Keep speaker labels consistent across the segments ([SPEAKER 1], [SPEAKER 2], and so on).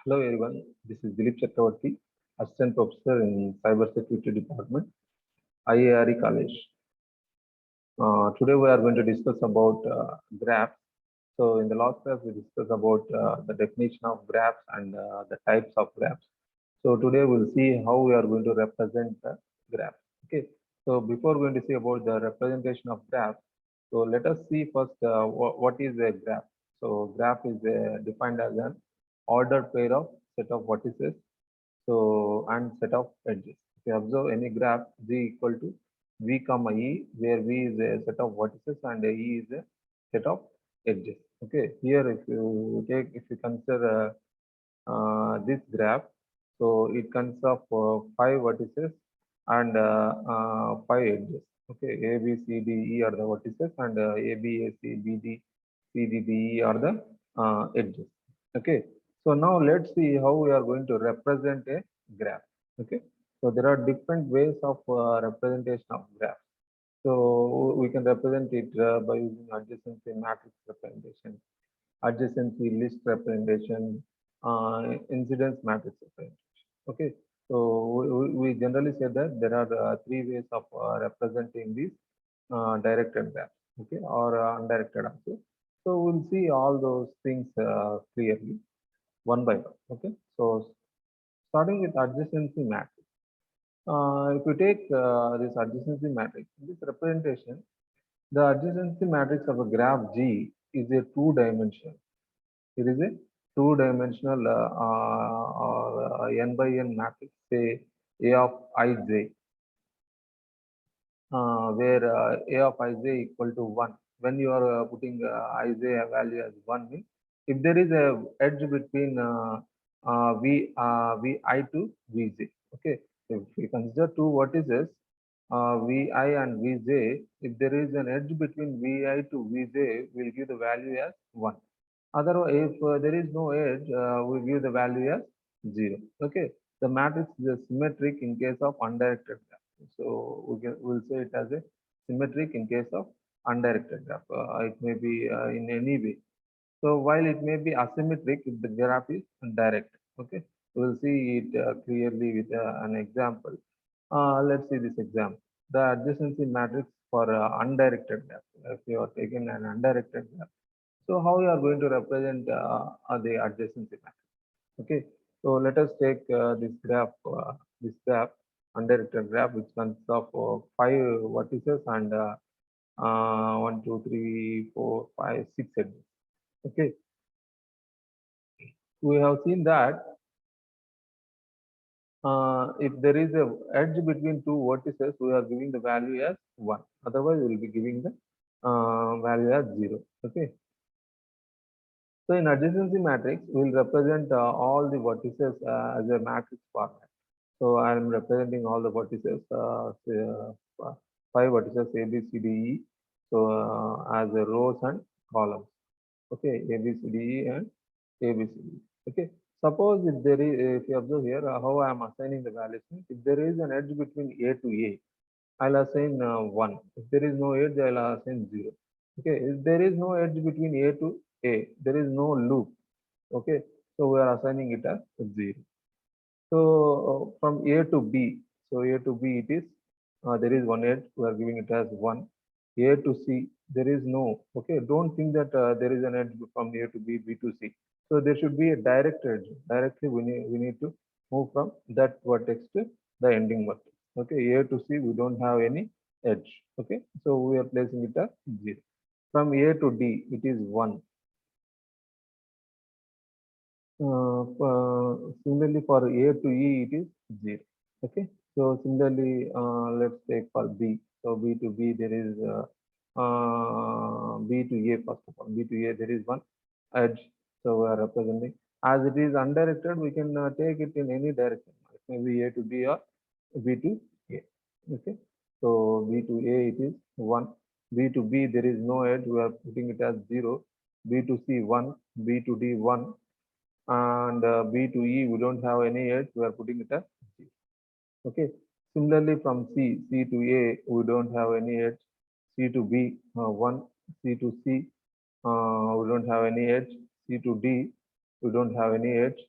[SPEAKER 1] Hello everyone, this is Dilip Chakravarti, Assistant Professor in Cybersecurity Department, IARE College. Today we are going to discuss about graphs. So in the last class we discussed about the definition of graphs and the types of graphs. So today we'll see how we are going to represent the graphs. Okay. So before going to see about the representation of graphs, so let us see first what is a graph. So graph is defined as an ordered pair of set of vertices so and set of edges. If you observe any graph, G equal to V comma E, where V is a set of vertices and E is a set of edges. Okay, here if you consider this graph, so it consists of five vertices and five edges. Okay, A, B, C, D, E are the vertices and A, B, A, C, B, D, C, D, D, E are the edges. Okay, so now let's see how we are going to represent a graph. Okay, so there are different ways of representation of graph. So we can represent it by using adjacency matrix representation, adjacency list representation, incidence matrix representation. Okay, so we generally say that there are three ways of representing these directed graphs, okay, or undirected also. So we'll see all those things clearly one by one. Okay, so starting with adjacency matrix. If you take this adjacency matrix, this representation, the adjacency matrix of a graph G is a two-dimensional. It is a two-dimensional or n by n matrix, say A of ij, where A of ij equal to 1. When you are putting ij value as 1, means if there is a edge between vi to vj, okay. If we consider two vertices, vi and vj, if there is an edge between vi to vj, we'll give the value as 1. Otherwise, if there is no edge, we give the value as 0. Okay. The matrix is symmetric in case of undirected graph. So we'll say it as a symmetric in case of undirected graph. It may be in any way. So while it may be asymmetric if the graph is direct. Okay. We'll see it clearly with an example. Let's see this example. The adjacency matrix for undirected graph. If you are taking an undirected graph, so how you are going to represent the adjacency matrix? Okay, so let us take this graph, undirected graph, which consists of five vertices and 1, 2, 3, 4, 5, 6 edges. Okay, we have seen that if there is a edge between two vertices, we are giving the value as 1. Otherwise, we will be giving the value as 0. Okay. So in adjacency matrix, we will represent all the vertices as a matrix format. So I am representing all the vertices, say, five vertices A, B, C, D, E. So as a rows and columns. Okay, A, B, C, D, E and A, B, C, D. Okay. Suppose if there is, if you observe here, how I am assigning the values. If there is an edge between A to A, I'll assign 1. If there is no edge, I'll assign 0. Okay, if there is no edge between A to A, there is no loop. Okay, so we are assigning it as 0. So from A to B, so A to B it is, there is one edge, we are giving it as 1. A to C, there is no, okay, don't think that there is an edge from A to B, B to C. So there should be a direct edge. Directly we need to move from that vertex to the ending vertex. Okay, A to C, we don't have any edge. Okay, so we are placing it as 0. From A to D, it is 1. Similarly, for A to E, it is 0. Okay. So similarly, let's take for B. So B to B, there is B to A first of all. B to A, there is one edge. So we are representing. As it is undirected, we can take it in any direction. It may be A to B or B to A. Okay. So B to A, it is 1. B to B, there is no edge. We are putting it as 0. B to C, 1. B to D, 1. And B to E, we don't have any edge, we are putting it as 0. Okay. Similarly, from C to A, we don't have any edge. C to B, 1. C to C, we don't have any edge. C to D, we don't have any edge.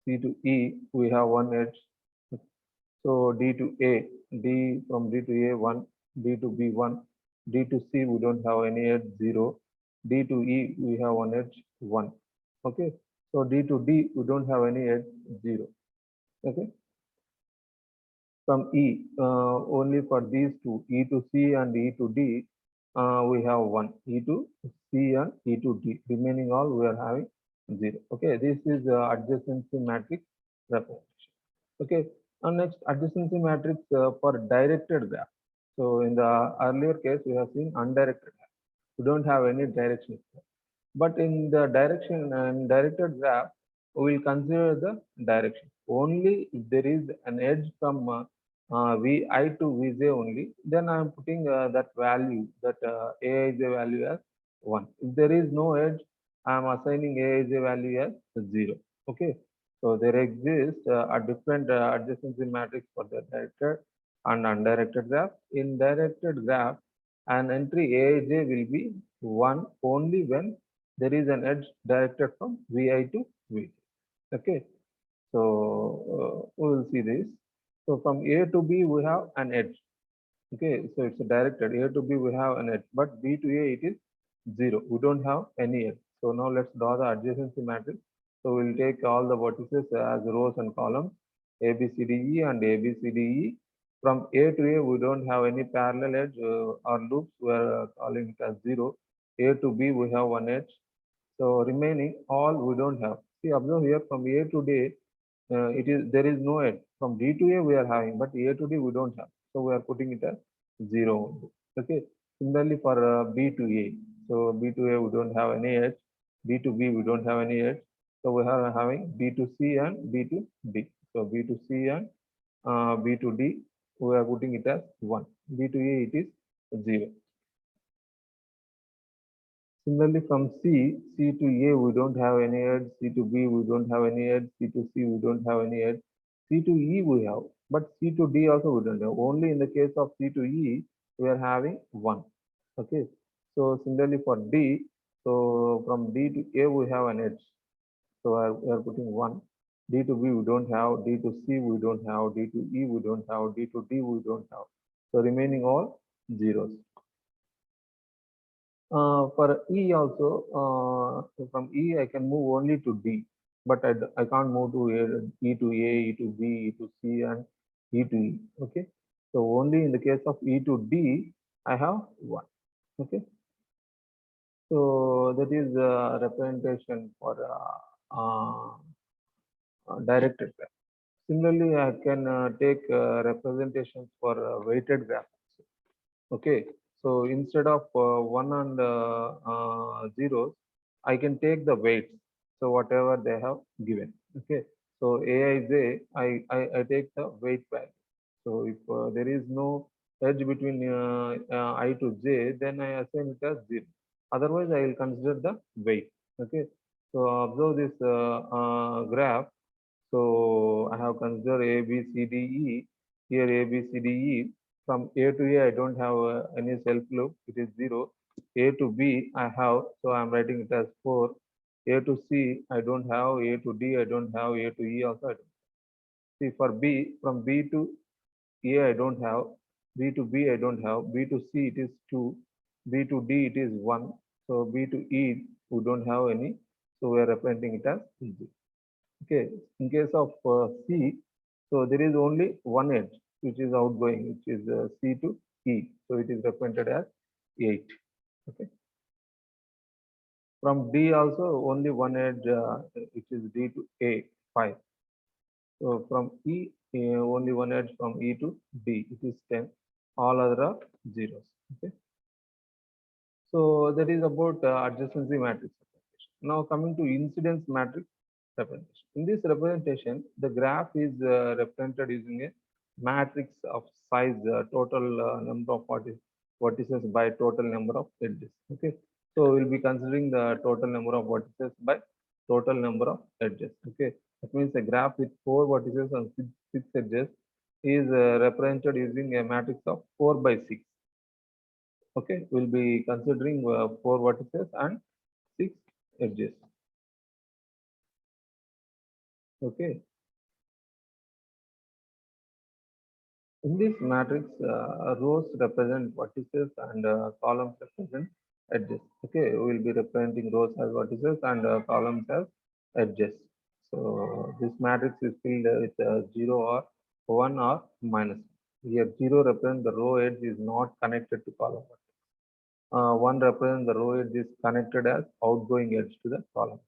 [SPEAKER 1] C to E, we have one edge. So D to A, D from D to A 1, D to B 1, D to C we don't have any edge 0, D to E we have one edge 1. Okay, so D to D we don't have any edge 0. Okay, from E only for these two, E to C and E to D, we have one, E to C and E to D. Remaining all we are having 0. Okay, this is adjacency matrix representation. Okay, and next adjacency matrix for directed graph. So in the earlier case, we have seen undirected graph. We don't have any direction. But in the direction and directed graph, we will consider the direction. Only if there is an edge from Vi to Vj only, then I am putting that value, that Aij value as 1. If there is no edge, I am assigning Aij value as 0. Okay. So there exists a different adjacency matrix for the directed and undirected graph. In directed graph, an entry Aij will be 1 only when there is an edge directed from Vi to Vj. Okay, so we will see this. So from A to B we have an edge. Okay, so it's directed. A to B we have an edge, but B to A it is 0. We don't have any edge. So now let's draw the adjacency matrix. So we'll take all the vertices as rows and columns, A, B, C, D, E and A, B, C, D, E. From A to A, we don't have any parallel edge or loops. We are calling it as 0. A to B, we have one edge. So remaining all we don't have. See, observe here from A to D, there is no edge. From D to A we are having, but A to D we don't have. So we are putting it as 0 only. Okay. Similarly for B to A. So B to A we don't have any edge. B to B we don't have any edge. So we are having B to C and B to D. So B to C and B to D we are putting it as 1. B to A it is 0. Similarly, from C to A, we don't have any edge. C to B, we don't have any edge. C to C, we don't have any edge. C to E, we have, but C to D also we don't have. Only in the case of C to E, we are having 1. Okay. So similarly for D, so from D to A, we have an edge. So we are putting 1. D to B, we don't have. D to C, we don't have. D to E, we don't have. D to D, we don't have. So remaining all zeros. For E also, from E I can move only to D, but I can't move to E to A, E to B, E to C, and E to E. Okay, so only in the case of E to D, I have 1. Okay, so that is representation for directed graph. Similarly, I can take representations for weighted graph. Okay, so instead of 1 and zeros, I can take the weights. So whatever they have given. Okay, so Aij, I take the weight value. So if there is no edge between I to j, then I assign it as 0. Otherwise, I will consider the weight. Okay, so observe this graph. So I have considered A, B, C, D, E. Here A, B, C, D, E. From A to A, I don't have any self loop. It is 0. A to B, I have. So I'm writing it as 4. A to C, I don't have. A to D, I don't have. A to E also I don't. See, for B, from B to A, I don't have. B to B, I don't have. B to C, it is 2. B to D, it is 1. So B to E, we don't have any. So we are representing it as 0. Okay, in case of C, so there is only one edge which is outgoing, which is C to E. So it is represented as 8. Okay. From D also only one edge, which is D to A, 5. So from E, only one edge from E to D, it is 10. All other are zeros. Okay. So that is about adjacency matrix representation. Now coming to incidence matrix representation. In this representation, the graph is represented using a matrix of size, total number of vertices by total number of edges. Okay, so we'll be considering the total number of vertices by total number of edges. Okay, that means a graph with 4 vertices and 6 edges is represented using a matrix of 4 by 6. Okay, we'll be considering 4 vertices and 6 edges. Okay. In this matrix, rows represent vertices and columns represent edges. Okay, we will be representing rows as vertices and columns as edges. So this matrix is filled with 0 or 1 or minus. Here 0 represents the row edge is not connected to column. 1 represents the row edge is connected as outgoing edge to the column.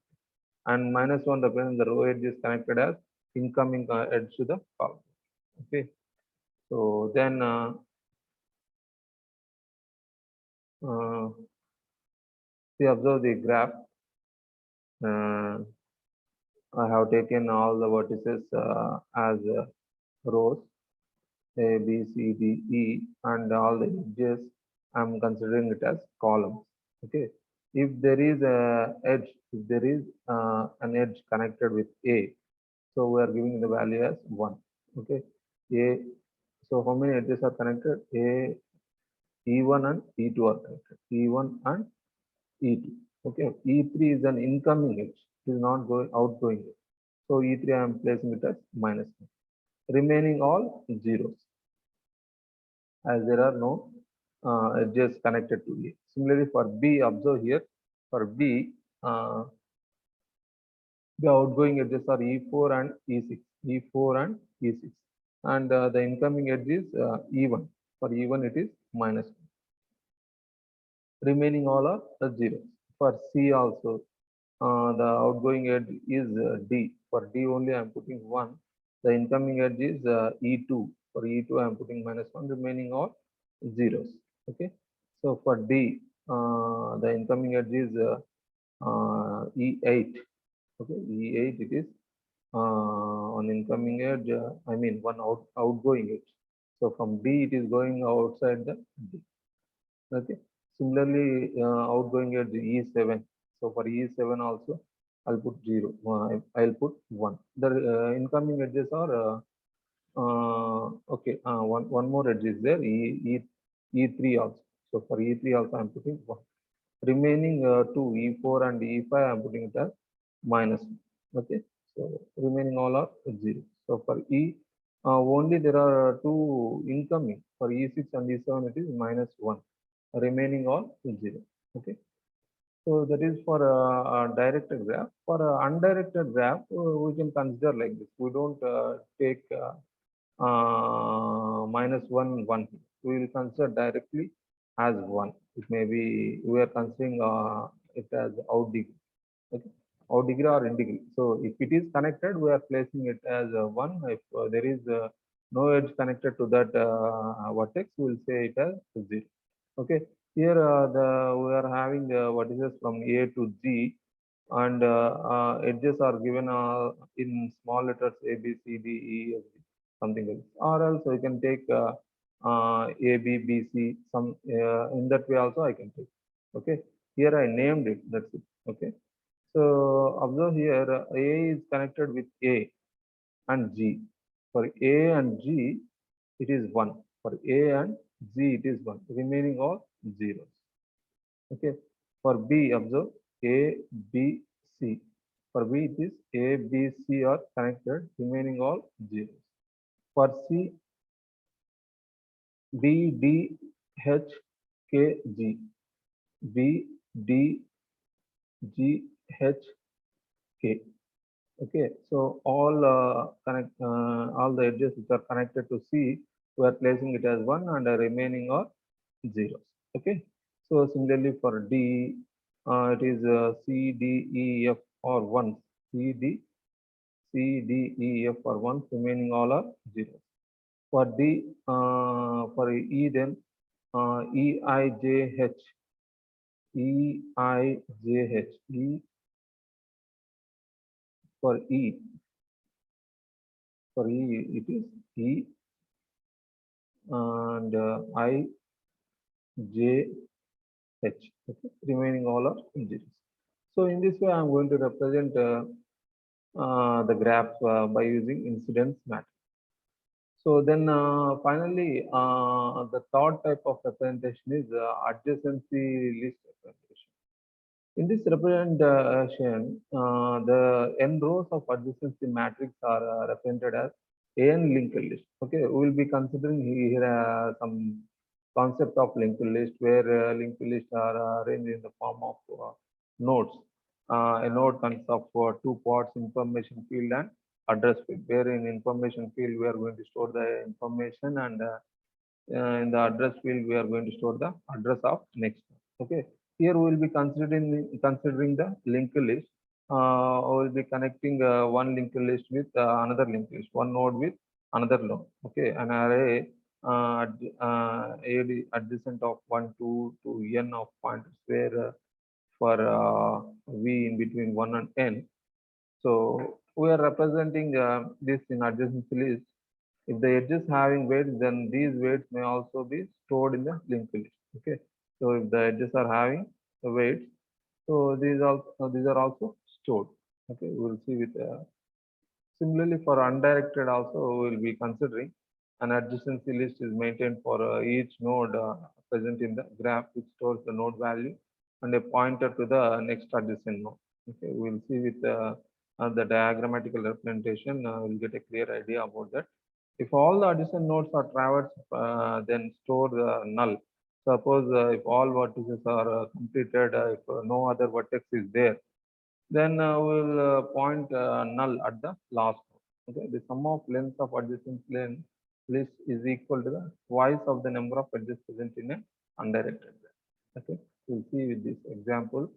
[SPEAKER 1] And minus 1 represents the row edge is connected as incoming edge to the column. Okay. So then we observe the graph. I have taken all the vertices as rows A, B, C, D, E, and all the edges I'm considering it as columns. Okay. If there is a edge, if there is an edge connected with A, so we are giving the value as 1. Okay. A. So how many edges are connected? A, E1 and E2 are connected. E1 and E2. Okay. E3 is an incoming edge. It is not going outgoing edge. So E3 I am placing it as -1. Remaining all zeros, as there are no edges connected to A. Similarly for B, observe here for B, the outgoing edges are E4 and E6, E4 and E6, and the incoming edge is E1. For E1 it is -1. Remaining all are zeros. For C also, the outgoing edge is D. For D only I am putting 1. The incoming edge is E2. For E2 I am putting -1. Remaining all zeros. Okay. So for D, the incoming edge is E8. Okay, E8 it is on incoming edge. I mean one outgoing edge. So from D it is going outside the D. Okay. Similarly, outgoing edge E7. So for E7 also, I'll put 0. I'll put 1. The incoming edges are okay. One more edge is there. E3 also. So for E3 also, I'm putting 1. Remaining two E4 and E5, I'm putting it as -1. Okay. So remaining all are 0. So for E, only there are two incoming. For E6 and E7, it is -1. Remaining all 0. Okay. So that is for a directed graph. For undirected graph, we can consider like this. We don't take -1, 1. We will consider directly as 1. It may be, we are considering it as out degree. Okay. Out degree or in degree. So if it is connected, we are placing it as 1. If there is no edge connected to that vertex, we will say it as 0. Okay. Here we are having vertices from A to G, and edges are given in small letters A, B, C, D, E, F, G, something else. Or else you can take A, B, B, C. Some in that way also I can take. Okay. Here I named it. That's it. Okay. So observe here, A is connected with A and G. For A and G, it is 1. For A and G, it is 1. Remaining all zeros. Okay. For B, observe A, B, C. For B, it is A, B, C are connected. Remaining all zeros. For C, B, D, H, K, G. B, D, G, H, K. Okay, so all all the edges which are connected to C, we are placing it as 1 and the remaining are zeros. Okay, so similarly for D, it is C, D, E, F or 1. C, D, C, D, E, F or 1. Remaining all are zeros. For D, for E then E, I, J, H. E, I, J, H. E for E. For E, it is E and I, J, H. Okay. Remaining all are zeros. So in this way, I'm going to represent the graph by using incidence matrix. So then finally, the third type of representation is adjacency list representation. In this representation, the n rows of adjacency matrix are represented as n linked list. Okay, we will be considering here some concept of linked list where linked lists are arranged in the form of nodes. A node consists of two parts: information field and address field. Where in information field we are going to store the information, and in the address field we are going to store the address of next node. Okay, here we will be considering the linked list. We will be connecting one linked list with another linked list, one node with another node. Okay, an array adjacent of 1 to n of pointers where for v in between 1 and n. So we are representing this in adjacency list. If the edges having weights, then these weights may also be stored in the linked list. Okay. So if the edges are having the weights, so these are also stored. Okay. We will see with similarly for undirected also we will be considering an adjacency list is maintained for each node present in the graph, which stores the node value and a pointer to the next adjacent node. Okay. We will see with the diagrammatical representation, we'll get a clear idea about that. If all the adjacent nodes are traversed, then store null. Suppose if all vertices are completed, if no other vertex is there, then we'll point null at the last node. Okay, the sum of lengths of adjacent length list is equal to the twice of the number of edges present in a undirected graph. Okay, we'll see with this example.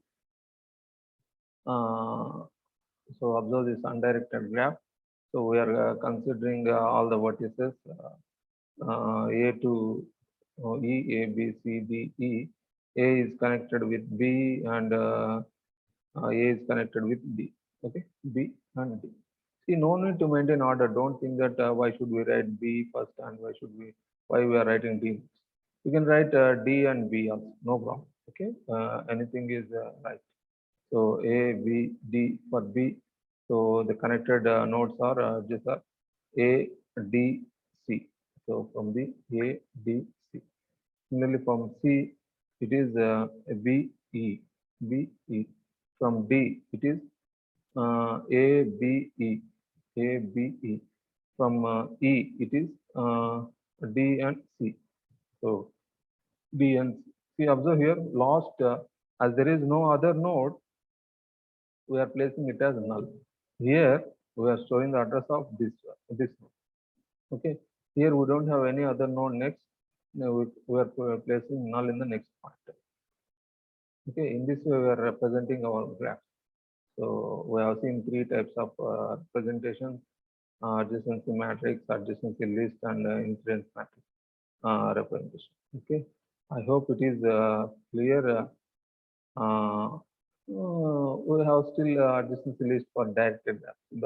[SPEAKER 1] So observe this undirected graph. So we are considering all the vertices A to E, A, B, C, D, E. A is connected with B and A is connected with D. Okay, B and D. See, no need to maintain order. Don't think that why should we write B first and why we are writing D. You can write D and B also, no problem. Okay, anything is right. So A, B, D for B. So the connected nodes are just A, D, C. So from the A, D, C. Similarly from C, it is B, E, B, E. From D, it is A, B, E, A, B, E. From E, it is D and C. So D and C. See, observe here, lost as there is no other node, we are placing it as null. Here we are showing the address of this node. Okay. Here we don't have any other node next. Now we are placing null in the next point. Okay. In this way we are representing our graph. So we have seen three types of representations: adjacency matrix, adjacency list, and incidence matrix representation. Okay. I hope it is clear. We have still adjacency list for directed. In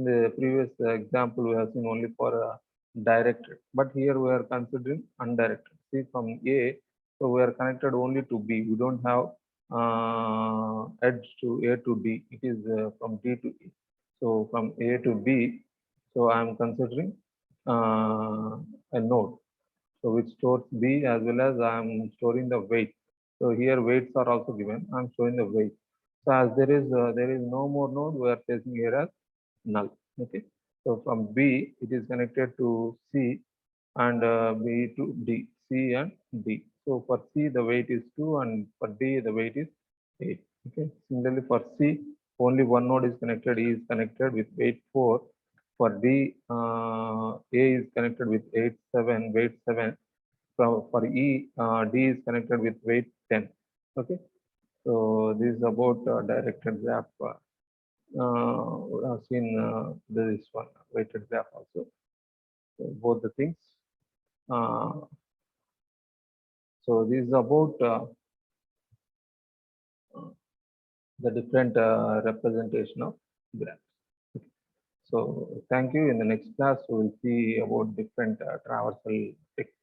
[SPEAKER 1] the previous example, we have seen only for directed, but here we are considering undirected. See, from A, so we are connected only to B. We don't have edge to A to D. It is from D to E. So from A to B, so I am considering a node, so which stores B, as well as I am storing the weight. So here weights are also given. I am showing the weight. So as there is no more node, we are placing here as null. Okay. So from B, it is connected to C, and B to D, C and D. So for C, the weight is 2, and for D, the weight is 8. Okay. Similarly, for C, only one node is connected. E is connected with weight 4. For D, A is connected with 8, 7, weight 7. For E, D is connected with weight 10. Okay. So this is about directed graph. We have seen this one weighted graph also. So both the things. So this is about the different representation of graphs. Okay. So thank you. In the next class, we will see about different traversal techniques.